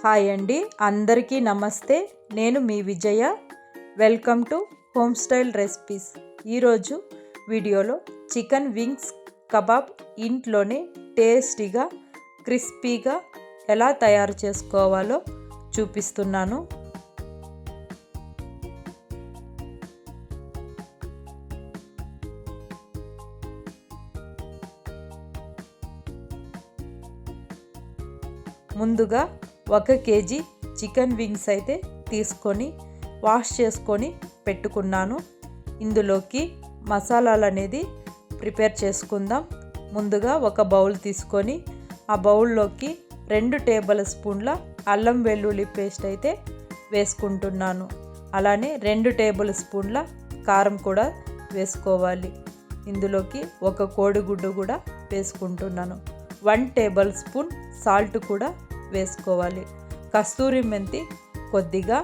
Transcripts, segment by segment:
Hi అండి, అందరికీ నమస్తే. నేను మీ Vijaya. Welcome to home style recipes. ఈరోజు వీడియోలో చికెన్ వింగ్స్ కబాబ్ ఇంట్లోనే టేస్టీగా క్రిస్పీగా ఎలా తయారు చేసుకోవాలో చూపిస్తున్నాను. ముందుగా 1 కేజీ చికెన్ వింగ్స్ అయితే తీసుకొని వాష్ చేసుకొని పెట్టుకున్నాను. ఇందులోకి మసాలాలు అనేది ప్రిపేర్ చేసుకుందాం. ముందుగా ఒక బౌల్ తీసుకొని ఆ బౌల్లోకి 2 టేబుల్ స్పూన్ల అల్లం వెల్లుల్లి పేస్ట్ అయితే వేసుకుంటున్నాను. అలానే 2 టేబుల్ స్పూన్ల కారం కూడా వేసుకోవాలి. ఇందులోకి 1 కోడిగుడ్డు కూడా వేసుకుంటున్నాను. 1 టేబుల్ స్పూన్ సాల్ట్ కూడా వేసుకోవాలి. కస్తూరి మెంతి కొద్దిగా,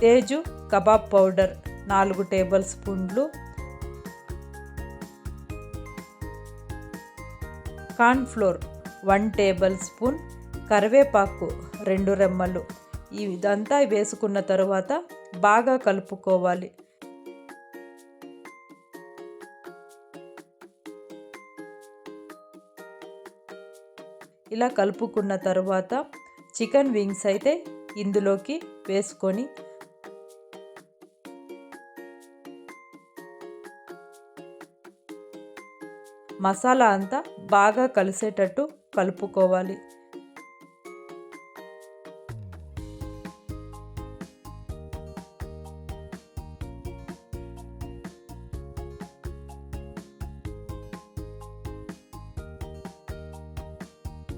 తేజు కబాబ్ పౌడర్ 4 టేబుల్ స్పూన్లు, కార్న్ ఫ్లోర్ 1 టేబుల్ స్పూన్, కరివేపాకు 2 రెమ్మలు. ఇదంతా వేసుకున్న తర్వాత బాగా కలుపుకోవాలి. ఇలా కలుపుకున్న తర్వాత చికెన్ వింగ్స్ అయితే ఇందులోకి వేసుకొని మసాలా అంతా బాగా కలిసేటట్టు కలుపుకోవాలి.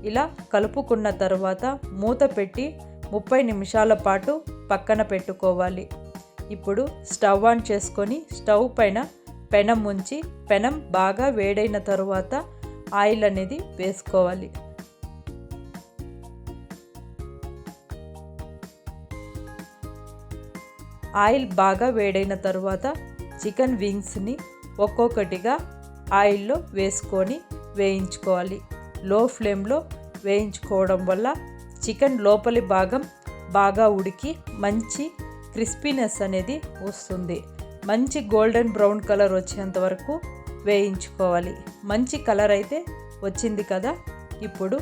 ఇలా కలుపుకున్న తర్వాత మూత పెట్టి 30 నిమిషాల పాటు పక్కన పెట్టుకోవాలి. ఇప్పుడు స్టవ్ ఆన్ చేసుకొని స్టవ్ పైన పెనం ఉంచి పెనం బాగా వేడైన తర్వాత ఆయిల్ అనేది వేసుకోవాలి. ఆయిల్ బాగా వేడైన తర్వాత చికెన్ వింగ్స్ని ఒక్కొక్కటిగా ఆయిల్లో వేసుకొని వేయించుకోవాలి. లో ఫ్లేమ్లో వేయించుకోవడం వల్ల చికెన్ లోపలి భాగం బాగా ఉడికి మంచి క్రిస్పీనెస్ అనేది వస్తుంది. మంచి గోల్డెన్ బ్రౌన్ కలర్ వచ్చేంత వరకు వేయించుకోవాలి. మంచి కలర్ అయితే వచ్చింది కదా. ఇప్పుడు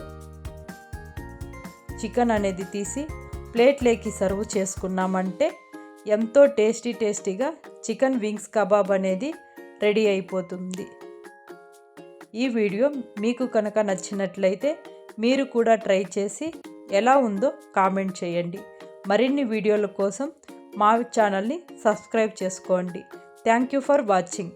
చికెన్ అనేది తీసి ప్లేట్లోకి సర్వ్ చేసుకున్నామంటే ఎంతో టేస్టీగా చికెన్ వింగ్స్ కబాబ్ అనేది రెడీ అయిపోతుంది. ఈ వీడియో మీకు కనుక నచ్చినట్లయితే మీరు కూడా ట్రై చేసి ఎలా ఉందో కామెంట్ చేయండి. మరిన్ని వీడియోల కోసం మా ఛానల్ని సబ్స్క్రైబ్ చేసుకోండి. Thank you for watching.